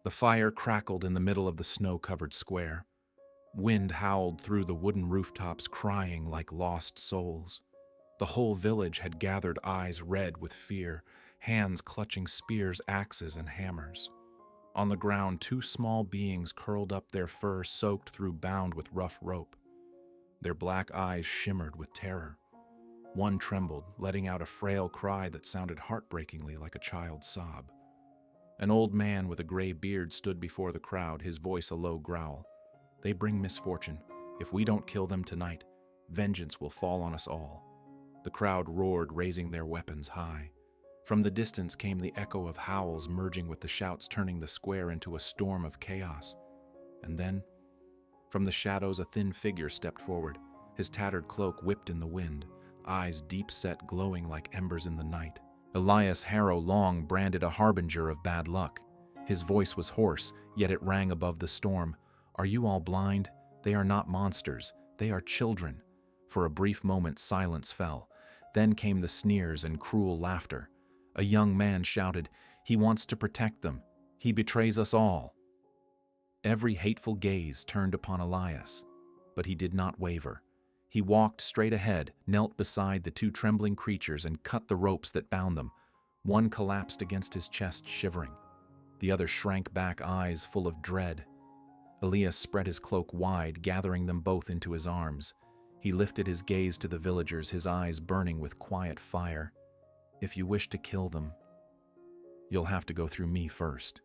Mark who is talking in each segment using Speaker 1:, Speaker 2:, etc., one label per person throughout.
Speaker 1: The fire crackled in the middle of the snow-covered square. Wind howled through the wooden rooftops, crying like lost souls. The whole village had gathered, eyes red with fear, hands clutching spears, axes, and hammers. On the ground, two small beings curled up, their fur soaked through, bound with rough rope. Their black eyes shimmered with terror. One trembled, letting out a frail cry that sounded heartbreakingly like a child's sob. An old man with a gray beard stood before the crowd, his voice a low growl. "They bring misfortune. If we don't kill them tonight, vengeance will fall on us all." The crowd roared, raising their weapons high. From the distance came the echo of howls, merging with the shouts, turning the square into a storm of chaos. And then, from the shadows, a thin figure stepped forward, his tattered cloak whipped in the wind, eyes deep-set, glowing like embers in the night. Elias Harrow Long branded a harbinger of bad luck. His voice was hoarse, yet it rang above the storm. "Are you all blind? They are not monsters. They are children." For a brief moment, silence fell. Then came the sneers and cruel laughter. A young man shouted, "He wants to protect them. He betrays us all." Every hateful gaze turned upon Elias, but he did not waver. He walked straight ahead, knelt beside the two trembling creatures, and cut the ropes that bound them. One collapsed against his chest, shivering. The other shrank back, eyes full of dread. Elias spread his cloak wide, gathering them both into his arms. He lifted his gaze to the villagers, his eyes burning with quiet fire. "If you wish to kill them, you'll have to go through me first."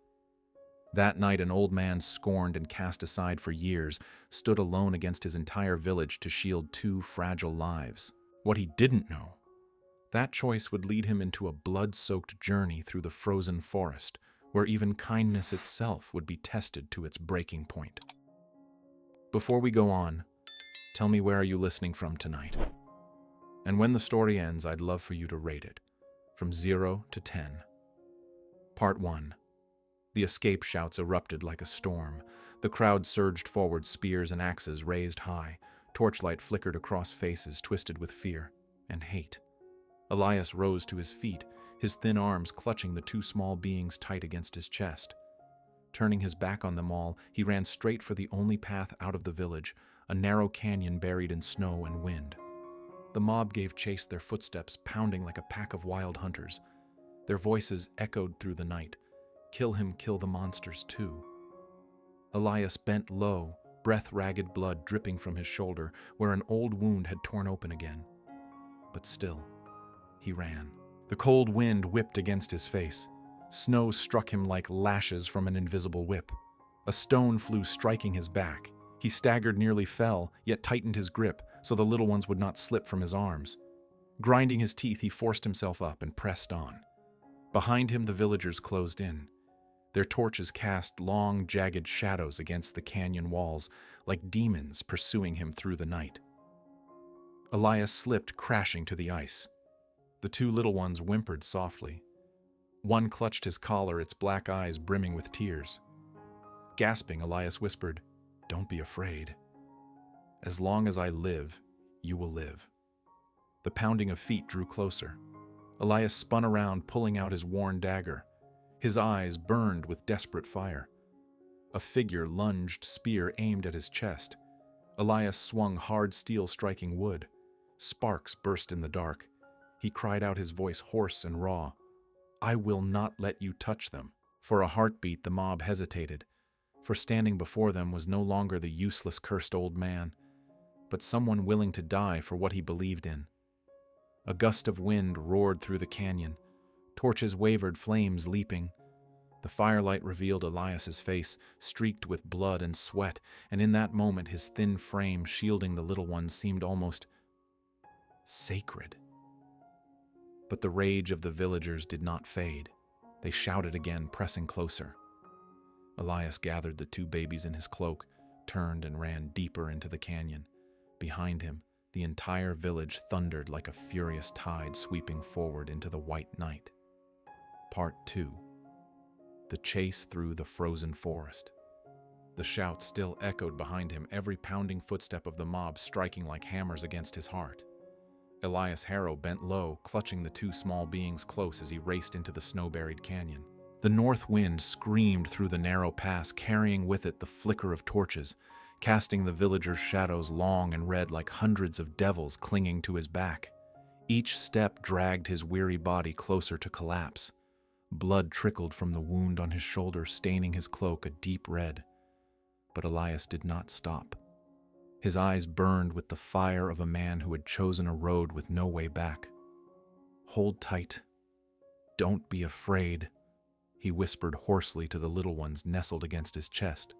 Speaker 1: That night, an old man, scorned and cast aside for years, stood alone against his entire village to shield two fragile lives. What he didn't know, that choice would lead him into a blood-soaked journey through the frozen forest, where even kindness itself would be tested to its breaking point. Before we go on, tell me, where are you listening from tonight? And when the story ends, I'd love for you to rate it, from 0 to 10. Part 1. The escape shouts erupted like a storm. The crowd surged forward, spears and axes raised high. Torchlight flickered across faces twisted with fear and hate. Elias rose to his feet, his thin arms clutching the two small beings tight against his chest. Turning his back on them all, he ran straight for the only path out of the village, a narrow canyon buried in snow and wind. The mob gave chase, their footsteps pounding like a pack of wild hunters. Their voices echoed through the night. "Kill him, kill the monsters too." Elias bent low, breath-ragged blood dripping from his shoulder, where an old wound had torn open again. But still, he ran. The cold wind whipped against his face. Snow struck him like lashes from an invisible whip. A stone flew, striking his back. He staggered, nearly fell, yet tightened his grip so the little ones would not slip from his arms. Grinding his teeth, he forced himself up and pressed on. Behind him, the villagers closed in. Their torches cast long, jagged shadows against the canyon walls, like demons pursuing him through the night. Elias slipped, crashing to the ice. The two little ones whimpered softly. One clutched his collar, its black eyes brimming with tears. Gasping, Elias whispered, "Don't be afraid. As long as I live, you will live." The pounding of feet drew closer. Elias spun around, pulling out his worn dagger. His eyes burned with desperate fire. A figure lunged, spear aimed at his chest. Elias swung hard steel, striking wood. Sparks burst in the dark. He cried out, his voice hoarse and raw, "I will not let you touch them." For a heartbeat, the mob hesitated, for standing before them was no longer the useless, cursed old man, but someone willing to die for what he believed in. A gust of wind roared through the canyon. Torches wavered, flames leaping. The firelight revealed Elias's face, streaked with blood and sweat, and in that moment his thin frame shielding the little ones seemed almost sacred. But the rage of the villagers did not fade. They shouted again, pressing closer. Elias gathered the two babies in his cloak, turned and ran deeper into the canyon. Behind him, the entire village thundered like a furious tide sweeping forward into the white night. Part 2. The chase through the frozen forest. The shouts still echoed behind him, every pounding footstep of the mob striking like hammers against his heart. Elias Harrow bent low, clutching the two small beings close as he raced into the snow-buried canyon. The north wind screamed through the narrow pass, carrying with it the flicker of torches, casting the villagers' shadows long and red like hundreds of devils clinging to his back. Each step dragged his weary body closer to collapse. Blood trickled from the wound on his shoulder, staining his cloak a deep red. But Elias did not stop. His eyes burned with the fire of a man who had chosen a road with no way back. "Hold tight. Don't be afraid," he whispered hoarsely to the little ones nestled against his chest.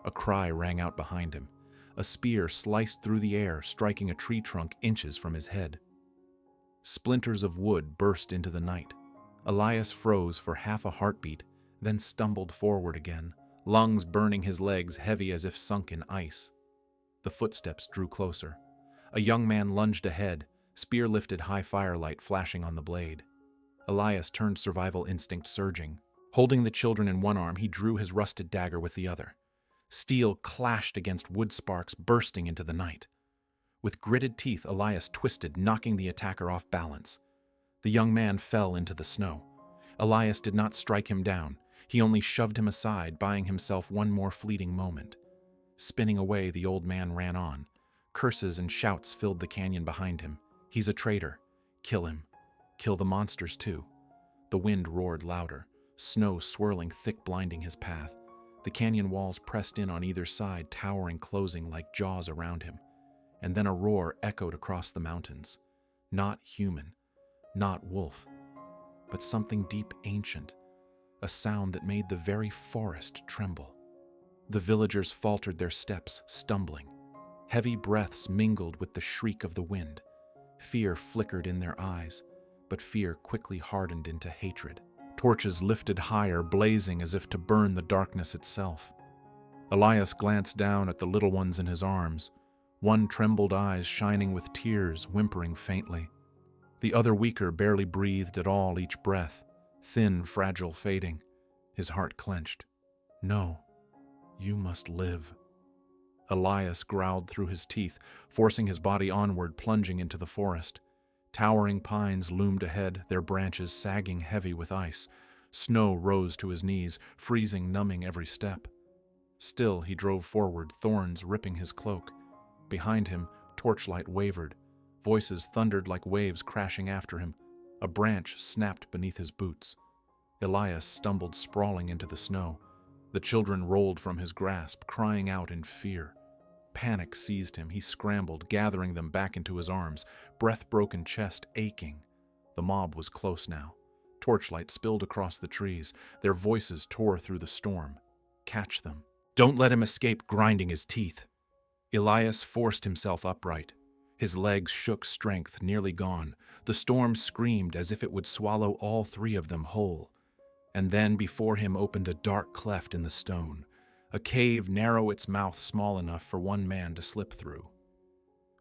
Speaker 1: A cry rang out behind him. A spear sliced through the air, striking a tree trunk inches from his head. Splinters of wood burst into the night. Elias froze for half a heartbeat, then stumbled forward again, lungs burning his legs heavy as if sunk in ice. The footsteps drew closer. A young man lunged ahead, spear lifted, high firelight flashing on the blade. Elias turned, survival instinct surging. Holding the children in one arm, he drew his rusted dagger with the other. Steel clashed against wood sparks bursting into the night. With gritted teeth, Elias twisted, knocking the attacker off balance. The young man fell into the snow. Elias did not strike him down. He only shoved him aside, buying himself one more fleeting moment. Spinning away, the old man ran on. Curses and shouts filled the canyon behind him. "He's a traitor. Kill him. Kill the monsters too." The wind roared louder, snow swirling thick, blinding his path. The canyon walls pressed in on either side, towering, closing like jaws around him. And then a roar echoed across the mountains. Not human, not wolf, but something deep ancient, a sound that made the very forest tremble. The villagers faltered their steps, stumbling. Heavy breaths mingled with the shriek of the wind. Fear flickered in their eyes, but fear quickly hardened into hatred. Torches lifted higher, blazing as if to burn the darkness itself. Elias glanced down at the little ones in his arms, one trembled eyes shining with tears, whimpering faintly. The other weaker, barely breathed at all each breath, thin, fragile, fading. His heart clenched. "No, you must live." Elias growled through his teeth, forcing his body onward, plunging into the forest. Towering pines loomed ahead, their branches sagging heavy with ice. Snow rose to his knees, freezing, numbing every step. Still he drove forward, thorns ripping his cloak. Behind him, torchlight wavered. Voices thundered like waves crashing after him. A branch snapped beneath his boots. Elias stumbled sprawling into the snow. The children rolled from his grasp, crying out in fear. Panic seized him. He scrambled, gathering them back into his arms, breath-broken chest aching. The mob was close now. Torchlight spilled across the trees. Their voices tore through the storm. Catch them. Don't let him escape, grinding his teeth. Elias forced himself upright. His legs shook, strength nearly gone. The storm screamed as if it would swallow all three of them whole. And then before him opened a dark cleft in the stone. A cave, narrow, its mouth small enough for one man to slip through.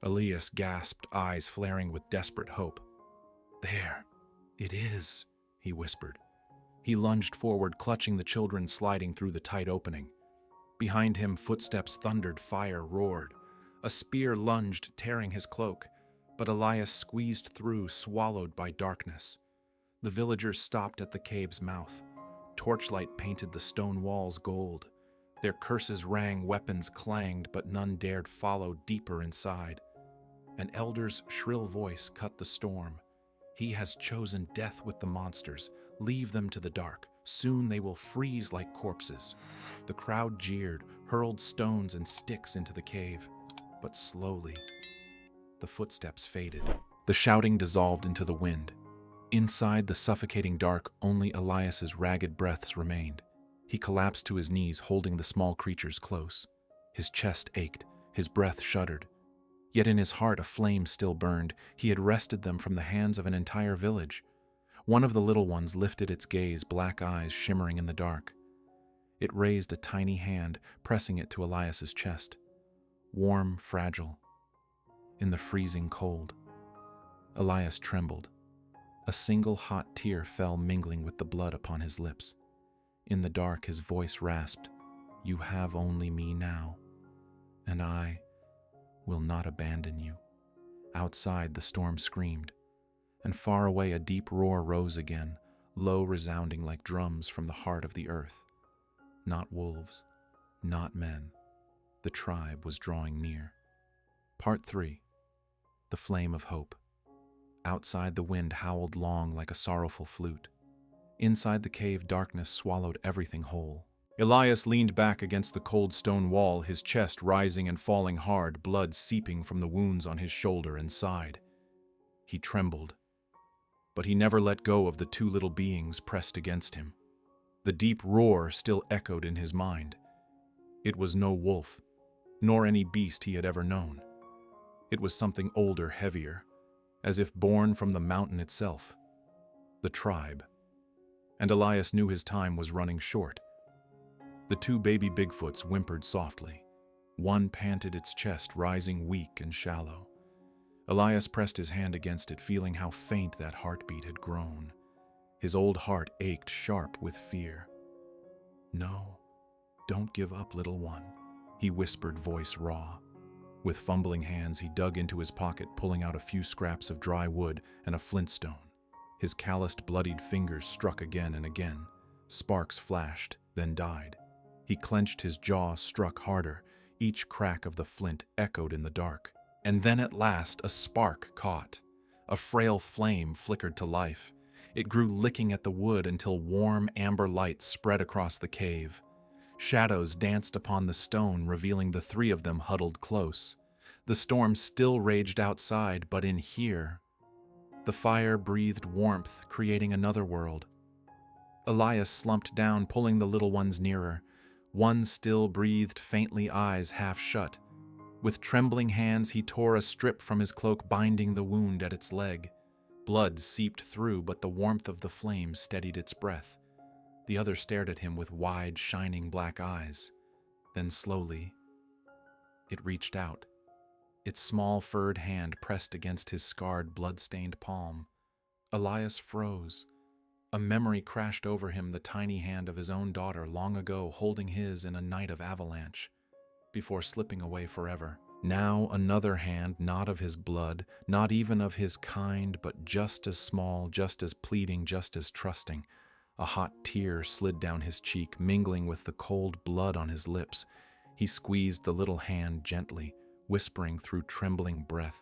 Speaker 1: Elias gasped, eyes flaring with desperate hope. "There, it is," he whispered. He lunged forward, clutching the children, sliding through the tight opening. Behind him, footsteps thundered, fire roared. A spear lunged, tearing his cloak, but Elias squeezed through, swallowed by darkness. The villagers stopped at the cave's mouth. Torchlight painted the stone walls gold. Their curses rang, weapons clanged, but none dared follow deeper inside. An elder's shrill voice cut the storm. "He has chosen death with the monsters. Leave them to the dark. Soon they will freeze like corpses." The crowd jeered, hurled stones and sticks into the cave. But slowly, the footsteps faded. The shouting dissolved into the wind. Inside the suffocating dark, only Elias's ragged breaths remained. He collapsed to his knees, holding the small creatures close. His chest ached, his breath shuddered. Yet in his heart a flame still burned. He had wrested them from the hands of an entire village. One of the little ones lifted its gaze, black eyes shimmering in the dark. It raised a tiny hand, pressing it to Elias's chest. Warm, fragile, in the freezing cold. Elias trembled. A single hot tear fell, mingling with the blood upon his lips. In the dark, his voice rasped, "You have only me now, and I will not abandon you." Outside, the storm screamed, and far away a deep roar rose again, low resounding like drums from the heart of the earth. Not wolves, not men. The tribe was drawing near. Part 3. The Flame of Hope. Outside, the wind howled long like a sorrowful flute. Inside the cave, darkness swallowed everything whole. Elias leaned back against the cold stone wall, his chest rising and falling hard, blood seeping from the wounds on his shoulder and side. He trembled, but he never let go of the two little beings pressed against him. The deep roar still echoed in his mind. It was no wolf, nor any beast he had ever known. It was something older, heavier, as if born from the mountain itself. The tribe. And Elias knew his time was running short. The two baby Bigfoots whimpered softly. One panted, its chest rising weak and shallow. Elias pressed his hand against it, feeling how faint that heartbeat had grown. His old heart ached sharp with fear. "No, don't give up, little one," he whispered, voice raw. With fumbling hands, he dug into his pocket, pulling out a few scraps of dry wood and a flint stone. His calloused, bloodied fingers struck again and again. Sparks flashed, then died. He clenched his jaw, struck harder. Each crack of the flint echoed in the dark. And then at last a spark caught. A frail flame flickered to life. It grew, licking at the wood until warm amber light spread across the cave. Shadows danced upon the stone, revealing the three of them huddled close. The storm still raged outside, but in here, the fire breathed warmth, creating another world. Elias slumped down, pulling the little ones nearer. One still breathed faintly, eyes half shut. With trembling hands, he tore a strip from his cloak, binding the wound at its leg. Blood seeped through, but the warmth of the flame steadied its breath. The other stared at him with wide, shining black eyes. Then slowly, it reached out. Its small furred hand pressed against his scarred, blood-stained palm. Elias froze. A memory crashed over him, the tiny hand of his own daughter long ago, holding his in a night of avalanche, before slipping away forever. Now another hand, not of his blood, not even of his kind, but just as small, just as pleading, just as trusting. A hot tear slid down his cheek, mingling with the cold blood on his lips. He squeezed the little hand gently, whispering through trembling breath,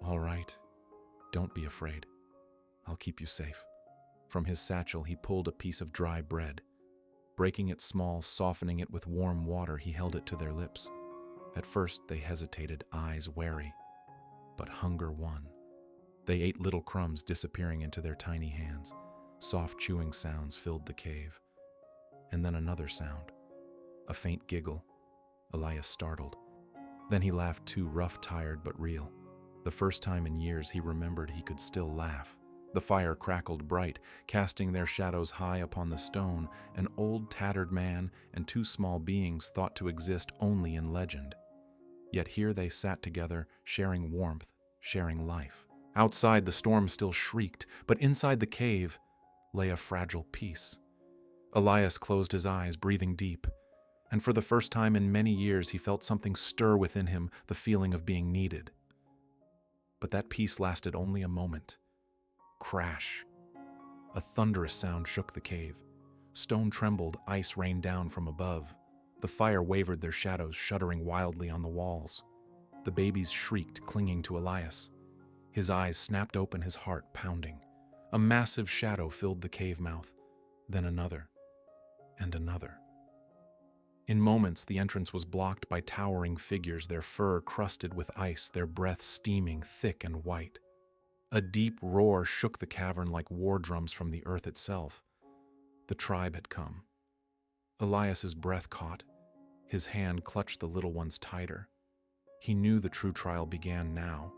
Speaker 1: "All right, don't be afraid. I'll keep you safe." From his satchel, he pulled a piece of dry bread. Breaking it small, softening it with warm water, he held it to their lips. At first, they hesitated, eyes wary. But hunger won. They ate little crumbs, disappearing into their tiny hands. Soft chewing sounds filled the cave. And then another sound. A faint giggle. Elias startled. Then he laughed too, rough, tired, but real. The first time in years he remembered he could still laugh. The fire crackled bright, casting their shadows high upon the stone, an old tattered man and two small beings thought to exist only in legend. Yet here they sat together, sharing warmth, sharing life. Outside, the storm still shrieked, but inside the cave lay a fragile peace. Elias closed his eyes, breathing deep, and for the first time in many years he felt something stir within him, the feeling of being needed. But that peace lasted only a moment. Crash. A thunderous sound shook the cave. Stone trembled, ice rained down from above. The fire wavered, their shadows shuddering wildly on the walls. The babies shrieked, clinging to Elias. His eyes snapped open, his heart pounding. A massive shadow filled the cave mouth, then another, and another. In moments, the entrance was blocked by towering figures, their fur crusted with ice, their breath steaming thick and white. A deep roar shook the cavern like war drums from the earth itself. The tribe had come. Elias's breath caught. His hand clutched the little ones tighter. He knew the true trial began now.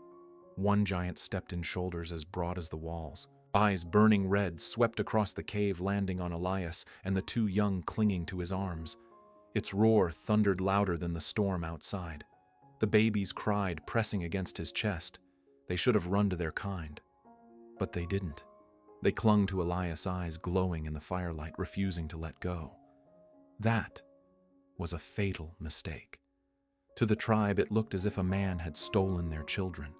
Speaker 1: One giant stepped in, shoulders as broad as the walls. Eyes burning red swept across the cave, landing on Elias and the two young clinging to his arms. Its roar thundered louder than the storm outside. The babies cried, pressing against his chest. They should have run to their kind. But they didn't. They clung to Elias, eyes glowing in the firelight, refusing to let go. That was a fatal mistake. To the tribe, it looked as if a man had stolen their children.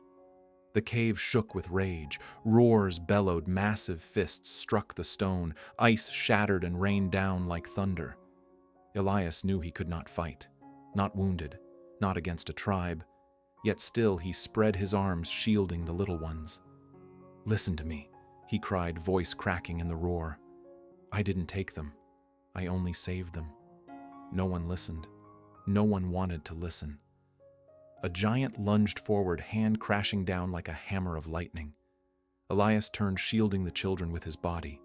Speaker 1: The cave shook with rage. Roars bellowed, massive fists struck the stone, ice shattered and rained down like thunder. Elias knew he could not fight, not wounded, not against a tribe, yet still he spread his arms shielding the little ones. "Listen to me," he cried, voice cracking in the roar. "I didn't take them. I only saved them." No one listened. No one wanted to listen. A giant lunged forward, hand crashing down like a hammer of lightning. Elias turned, shielding the children with his body.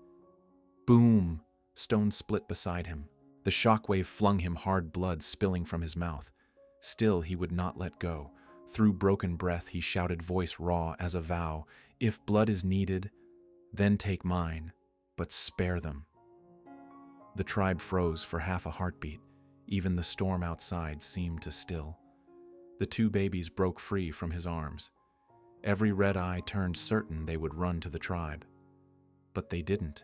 Speaker 1: Boom! Stone split beside him. The shockwave flung him, hard blood spilling from his mouth. Still he would not let go. Through broken breath he shouted, voice raw as a vow, "If blood is needed, then take mine, but spare them." The tribe froze for half a heartbeat. Even the storm outside seemed to still. The two babies broke free from his arms. Every red eye turned, certain they would run to the tribe. But they didn't.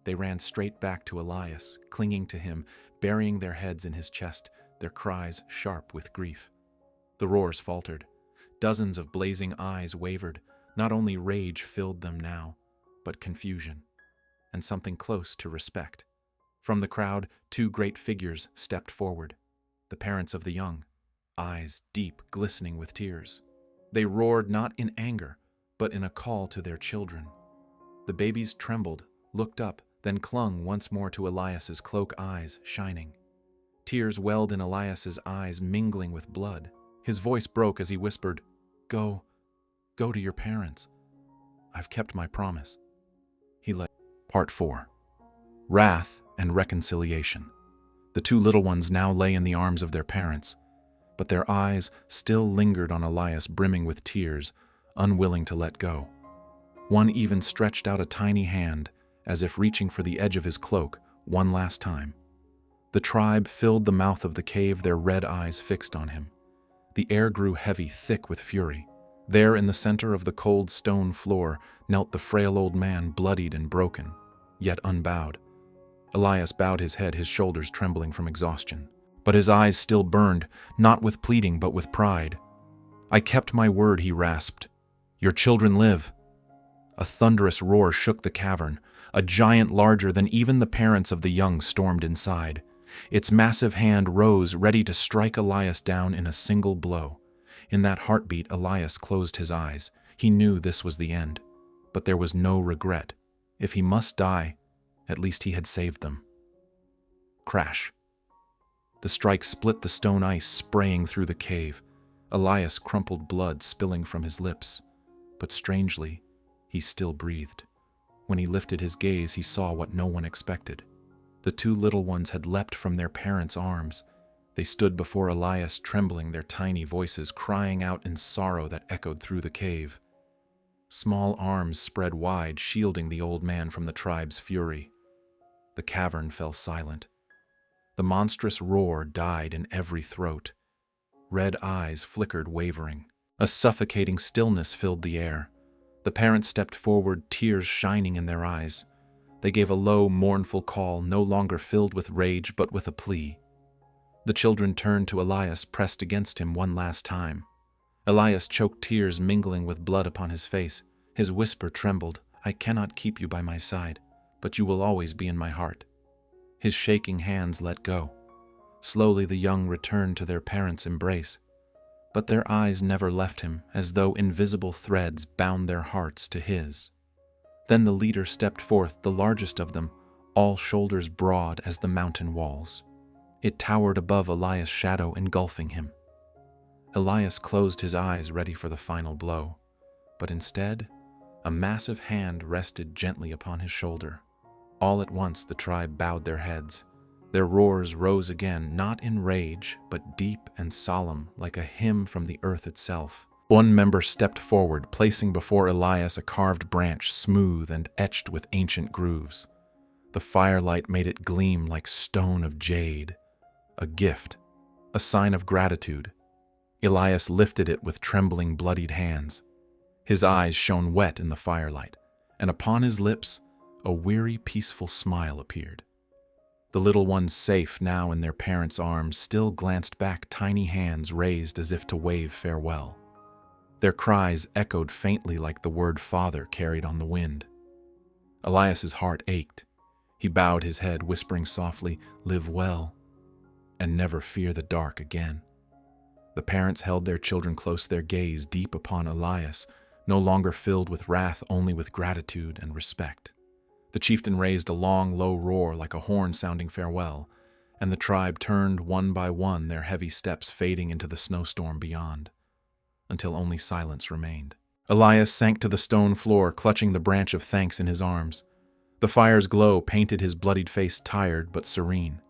Speaker 1: They ran straight back to Elias, clinging to him, burying their heads in his chest, their cries sharp with grief. The roars faltered. Dozens of blazing eyes wavered. Not only rage filled them now, but confusion, and something close to respect. From the crowd, two great figures stepped forward, the parents of the young, eyes deep, glistening with tears. They roared not in anger, but in a call to their children. The babies trembled, looked up, then clung once more to Elias's cloak, eyes shining. Tears welled in Elias's eyes, mingling with blood. His voice broke as he whispered, Go to your parents. I've kept my promise." He led. Part 4. Wrath and Reconciliation. The two little ones now lay in the arms of their parents, but their eyes still lingered on Elias, brimming with tears, unwilling to let go. One even stretched out a tiny hand, as if reaching for the edge of his cloak one last time. The tribe filled the mouth of the cave, their red eyes fixed on him. The air grew heavy, thick with fury. There, in the center of the cold stone floor, knelt the frail old man, bloodied and broken, yet unbowed. Elias bowed his head, his shoulders trembling from exhaustion. But his eyes still burned, not with pleading but with pride. "I kept my word," he rasped. "Your children live." A thunderous roar shook the cavern. A giant larger than even the parents of the young stormed inside. Its massive hand rose, ready to strike Elias down in a single blow. In that heartbeat, Elias closed his eyes. He knew this was the end, but there was no regret. If he must die, at least he had saved them. Crash. The strike split the stone ice, spraying through the cave. Elias crumpled, blood spilling from his lips. But strangely, he still breathed. When he lifted his gaze, he saw what no one expected. The two little ones had leapt from their parents' arms. They stood before Elias, trembling, their tiny voices crying out in sorrow that echoed through the cave. Small arms spread wide, shielding the old man from the tribe's fury. The cavern fell silent. The monstrous roar died in every throat. Red eyes flickered, wavering. A suffocating stillness filled the air. The parents stepped forward, tears shining in their eyes. They gave a low, mournful call, no longer filled with rage but with a plea. The children turned to Elias, pressed against him one last time. Elias choked, tears mingling with blood upon his face. His whisper trembled, "I cannot keep you by my side, but you will always be in my heart." His shaking hands let go. Slowly the young returned to their parents' embrace. But their eyes never left him, as though invisible threads bound their hearts to his. Then the leader stepped forth, the largest of them, all shoulders broad as the mountain walls. It towered above Elias' shadow, engulfing him. Elias closed his eyes, ready for the final blow. But instead, a massive hand rested gently upon his shoulder. All at once the tribe bowed their heads. Their roars rose again, not in rage, but deep and solemn, like a hymn from the earth itself. One member stepped forward, placing before Elias a carved branch, smooth and etched with ancient grooves. The firelight made it gleam like stone of jade. A gift, a sign of gratitude. Elias lifted it with trembling, bloodied hands. His eyes shone wet in the firelight, and upon his lips a weary, peaceful smile appeared. The little ones, safe now in their parents' arms, still glanced back, tiny hands raised as if to wave farewell. Their cries echoed faintly like the word father carried on the wind. Elias's heart ached. He bowed his head, whispering softly, "Live well, and never fear the dark again." The parents held their children close, their gaze deep upon Elias, no longer filled with wrath, only with gratitude and respect. The chieftain raised a long, low roar like a horn sounding farewell, and the tribe turned one by one, their heavy steps fading into the snowstorm beyond, until only silence remained. Elias sank to the stone floor, clutching the branch of thanks in his arms. The fire's glow painted his bloodied face tired but serene.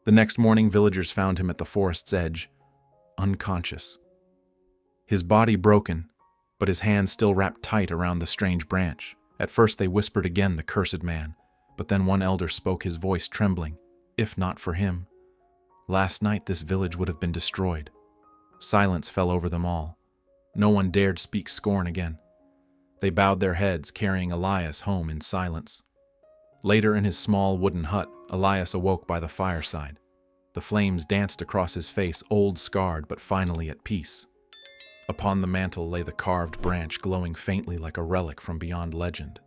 Speaker 1: The next morning, villagers found him at the forest's edge, unconscious. His body broken, but his hands still wrapped tight around the strange branch. At first they whispered again, "The cursed man," but then one elder spoke, his voice trembling. "If not for him, last night this village would have been destroyed." Silence fell over them all. No one dared speak scorn again. They bowed their heads, carrying Elias home in silence. Later, in his small wooden hut, Elias awoke by the fireside. The flames danced across his face, old, scarred, but finally at peace. Upon the mantel lay the carved branch, glowing faintly like a relic from beyond legend.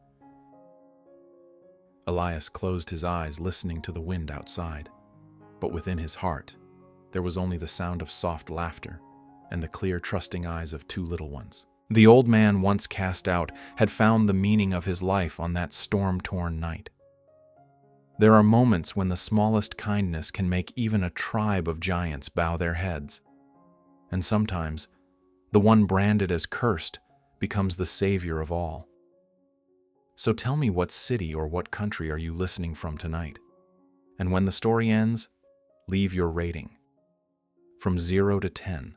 Speaker 1: Elias closed his eyes, listening to the wind outside. But within his heart, there was only the sound of soft laughter and the clear, trusting eyes of two little ones. The old man, once cast out, had found the meaning of his life on that storm-torn night. There are moments when the smallest kindness can make even a tribe of giants bow their heads. And sometimes, the one branded as cursed becomes the savior of all. So tell me, what city or what country are you listening from tonight? And when the story ends, leave your rating. From 0 to 10,